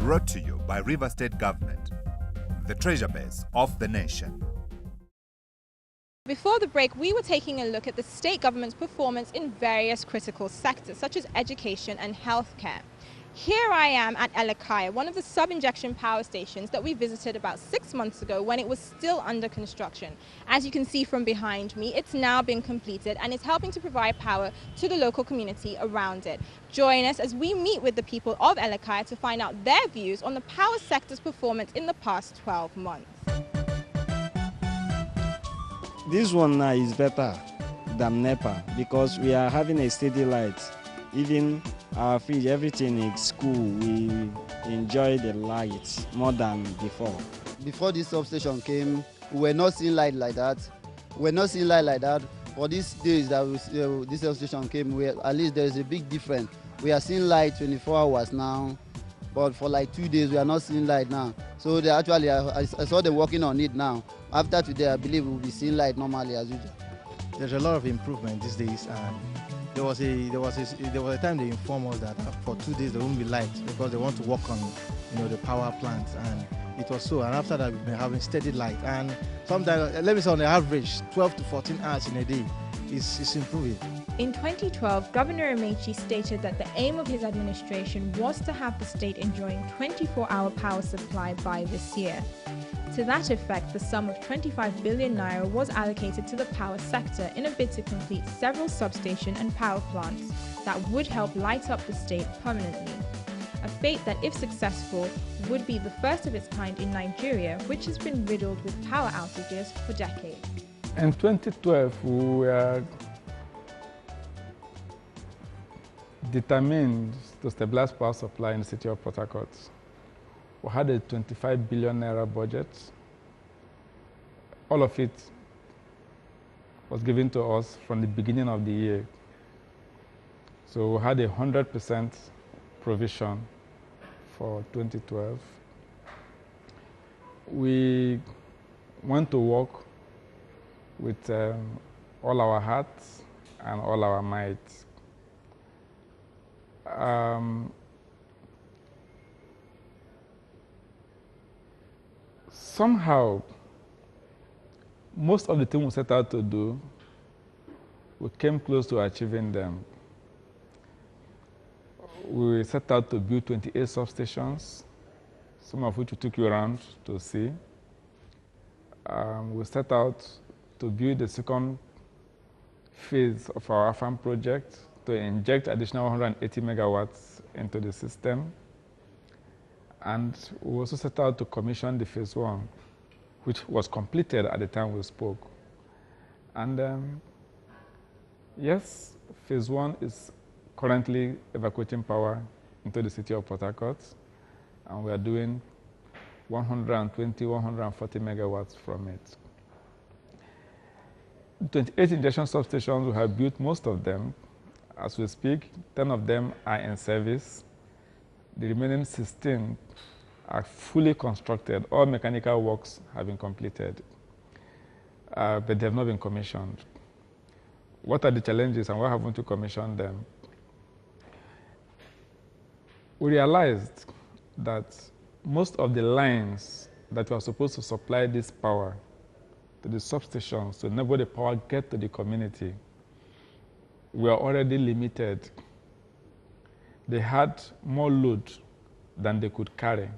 Brought to you by River State Government, the treasure base of the nation. Before the break, we were taking a look at the state government's performance in various critical sectors, such as education and healthcare. Here I am at Elekaya, one of the sub-injection power stations that we visited about 6 months ago when it was still under construction. As you can see from behind me, it's now been completed and is helping to provide power to the local community around it. Join us as we meet with the people of Elekaya to find out their views on the power sector's performance in the past 12 months. This one now is better than NEPA because we are having a steady light. Even our fridge, everything is cool. We enjoy the lights more than before. Before this substation came, we were not seeing light like that. For these days that this substation came, at least there is a big difference. We are seeing light 24 hours now, but for like 2 days we are not seeing light now. So they actually, I saw them working on it now. After today, I believe we will be seeing light normally as usual. There's a lot of improvement these days, and there was a time they informed us that for 2 days there won't be light because they want to work on the power plant, and it was so. And after that, we've been having steady light, and sometimes, let me say, on the average 12 to 14 hours in a day is improving. In 2012, Governor Amechi stated that the aim of his administration was to have the state enjoying 24-hour power supply by this year. To that effect, the sum of 25 billion naira was allocated to the power sector in a bid to complete several substation and power plants that would help light up the state permanently. A fate that, if successful, would be the first of its kind in Nigeria, which has been riddled with power outages for decades. In 2012, we were determined to stabilize power supply in the city of Port Harcourt. We had a 25 billion naira budget. All of it was given to us from the beginning of the year. So we had 100% provision for 2012. We went to work with all our hearts and all our might. Somehow, most of the things we set out to do, we came close to achieving them. We set out to build 28 substations, some of which we took you around to see. We set out to build the second phase of our farm project to inject additional 180 megawatts into the system. And we also set out to commission the phase 1, which was completed at the time we spoke. And yes, phase 1 is currently evacuating power into the city of Port Harcourt, and we are doing 120, 140 megawatts from it. 28 injection substations, we have built most of them. As we speak, 10 of them are in service. The remaining 16 are fully constructed. All mechanical works have been completed, but they have not been commissioned. What are the challenges and why haven't we commissioned them? We realized that most of the lines that were supposed to supply this power to the substations to enable the power get to the community were already limited. They had more load than they could carry,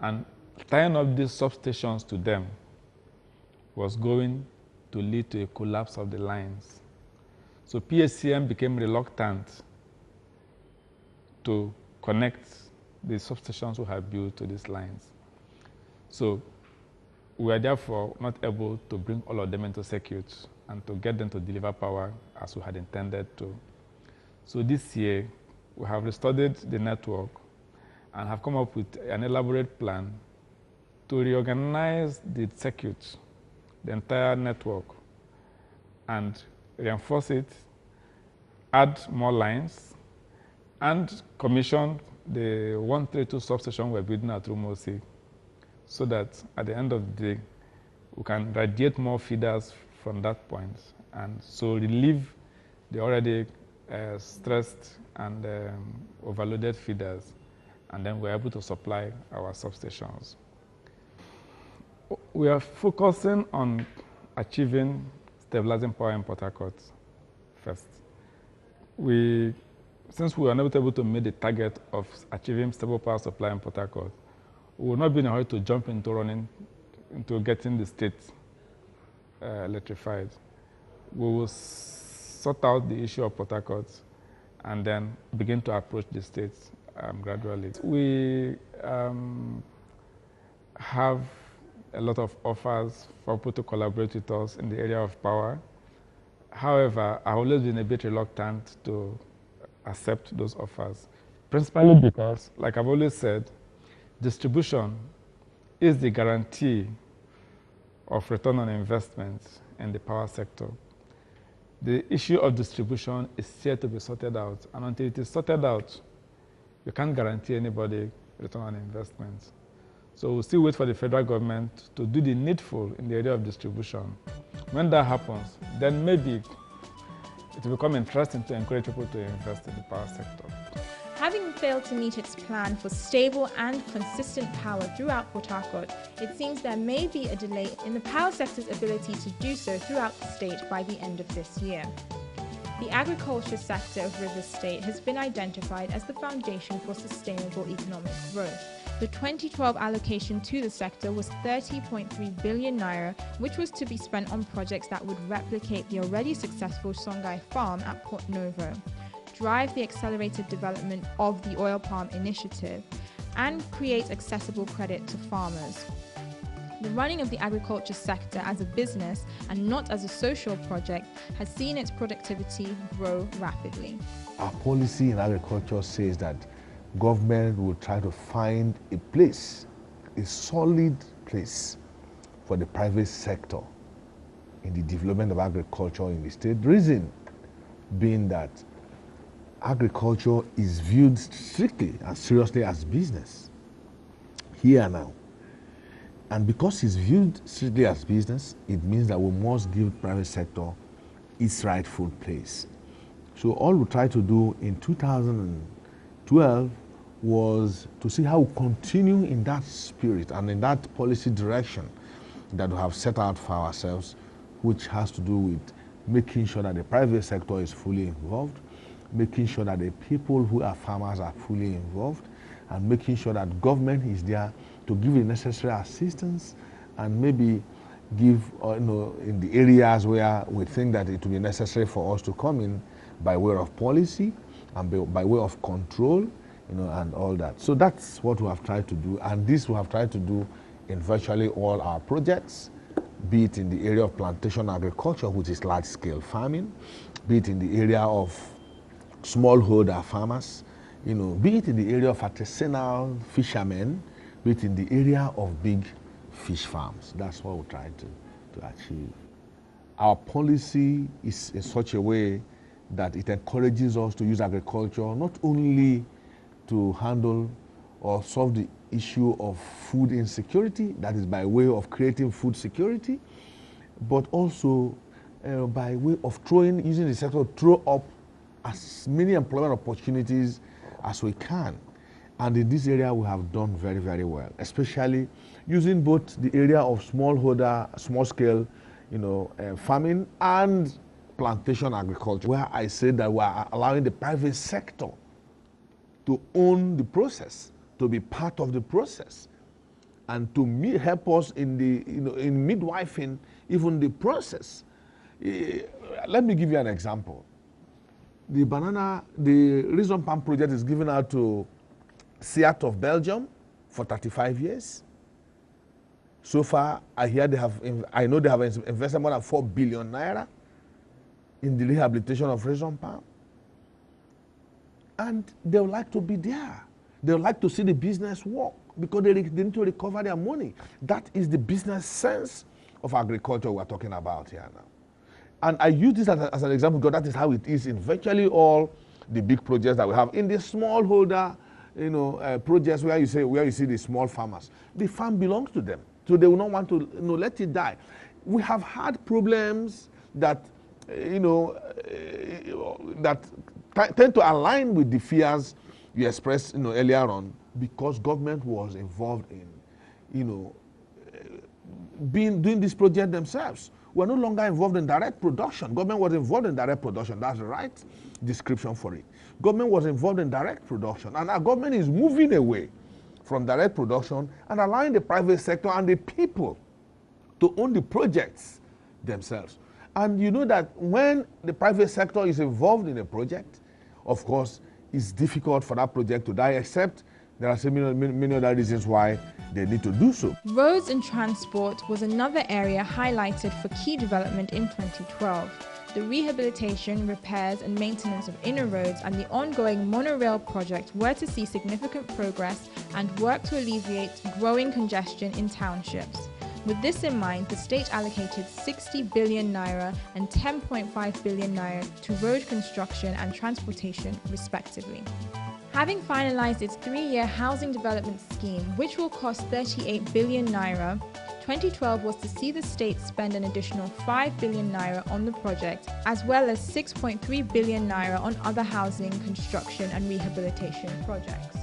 and tying up these substations to them was going to lead to a collapse of the lines. So PHCM became reluctant to connect the substations we have built to these lines. So we were therefore not able to bring all of them into circuit and to get them to deliver power as we had intended to. So this year, we have restudied the network and have come up with an elaborate plan to reorganize the circuit, the entire network, and reinforce it, add more lines, and commission the 132 substation we're building at Rumosi, so that at the end of the day, we can radiate more feeders from that point, and so relieve the already stressed and overloaded feeders, and then we're able to supply our substations. We are focusing on achieving stabilizing power in Port Harcourt first. Since we were not able to meet the target of achieving stable power supply in Port Harcourt, we will not be in a hurry to jump into getting the state electrified. We will sort out the issue of Port Harcourt and then begin to approach the states gradually. We have a lot of offers for people to collaborate with us in the area of power. However, I've always been a bit reluctant to accept those offers, principally because, like I've always said, distribution is the guarantee of return on investment in the power sector. The issue of distribution is yet to be sorted out, and until it is sorted out, you can't guarantee anybody return on investment. So we'll still wait for the federal government to do the needful in the area of distribution. When that happens, then maybe it will become interesting to encourage people to invest in the power sector. Having failed to meet its plan for stable and consistent power throughout Port Harcourt, it seems there may be a delay in the power sector's ability to do so throughout the state by the end of this year. The agriculture sector of Rivers State has been identified as the foundation for sustainable economic growth. The 2012 allocation to the sector was 30.3 billion naira, which was to be spent on projects that would replicate the already successful Songhai farm at Port Novo, drive the accelerated development of the oil palm initiative, and create accessible credit to farmers. The running of the agriculture sector as a business and not as a social project has seen its productivity grow rapidly. Our policy in agriculture says that government will try to find a place, a solid place for the private sector in the development of agriculture in the state. The reason being that agriculture is viewed strictly and seriously as business here and now. And because it's viewed strictly as business, it means that we must give private sector its rightful place. So all we tried to do in 2012 was to see how we continue in that spirit and in that policy direction that we have set out for ourselves, which has to do with making sure that the private sector is fully involved, making sure that the people who are farmers are fully involved, and making sure that government is there to give the necessary assistance and maybe give, in the areas where we think that it will be necessary for us to come in by way of policy and by way of control, and all that. So that's what we have tried to do, and this we have tried to do in virtually all our projects, be it in the area of plantation agriculture, which is large-scale farming, be it in the area of smallholder farmers, be it in the area of artisanal fishermen, be it in the area of big fish farms. That's what we're trying to achieve. Our policy is in such a way that it encourages us to use agriculture not only to handle or solve the issue of food insecurity, that is by way of creating food security, but also by way of using the sector to throw up as many employment opportunities as we can. And in this area, we have done very, very well, especially using both the area of smallholder, small-scale, farming and plantation agriculture, where I said that we are allowing the private sector to own the process, to be part of the process, and to help us in in midwifing even the process. Let me give you an example. The raisin palm project is given out to Seat of Belgium for 35 years. So far, I know they have invested more than 4 billion naira in the rehabilitation of raisin palm. And they would like to be there. They would like to see the business work because they need to recover their money. That is the business sense of agriculture we're talking about here now. And I use this as an example because that is how it is in virtually all the big projects that we have. In the smallholder, projects where you see the small farmers, the farm belongs to them. So they will not want to let it die. We have had problems that that tend to align with the fears you expressed, earlier on, because government was involved in, doing this project themselves. We're no longer involved in direct production. Government was involved in direct production. That's the right description for it. Government was involved in direct production, and our government is moving away from direct production and allowing the private sector and the people to own the projects themselves. And you know that when the private sector is involved in a project, of course, it's difficult for that project to die, except there are many other reasons why they need to do so. Roads and transport was another area highlighted for key development in 2012. The rehabilitation, repairs and maintenance of inner roads and the ongoing monorail project were to see significant progress and work to alleviate growing congestion in townships. With this in mind, the state allocated 60 billion naira and 10.5 billion naira to road construction and transportation, respectively. Having finalized its 3-year housing development scheme, which will cost 38 billion naira, 2012 was to see the state spend an additional 5 billion naira on the project, as well as 6.3 billion naira on other housing, construction and rehabilitation projects.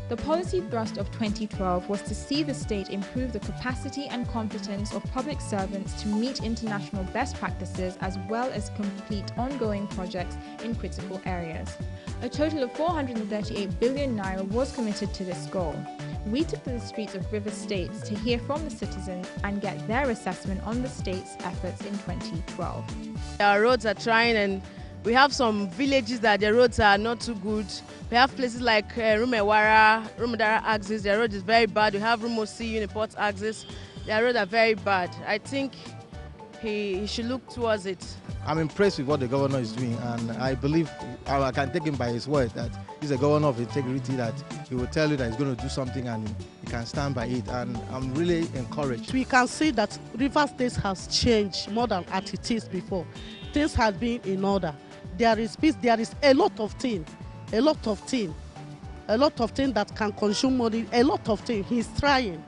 The policy thrust of 2012 was to see the state improve the capacity and competence of public servants to meet international best practices, as well as complete ongoing projects in critical areas. A total of 438 billion naira was committed to this goal. We took to the streets of river states to hear from the citizens and get their assessment on the state's efforts in 2012. Our roads are trying, and we have some villages that their roads are not too good. We have places like Rumewara, Rumudara axis, their road is very bad. We have Rumosi, Uniport axis, their roads are very bad. I think he should look towards it. I'm impressed with what the governor is doing, and I believe I can take him by his word that he's a governor of integrity, that he will tell you that he's going to do something and he can stand by it, and I'm really encouraged. We can see that River State has changed more than as it is before. Things have been in order. There is peace, there is a lot of things that can consume money, a lot of things. He's trying.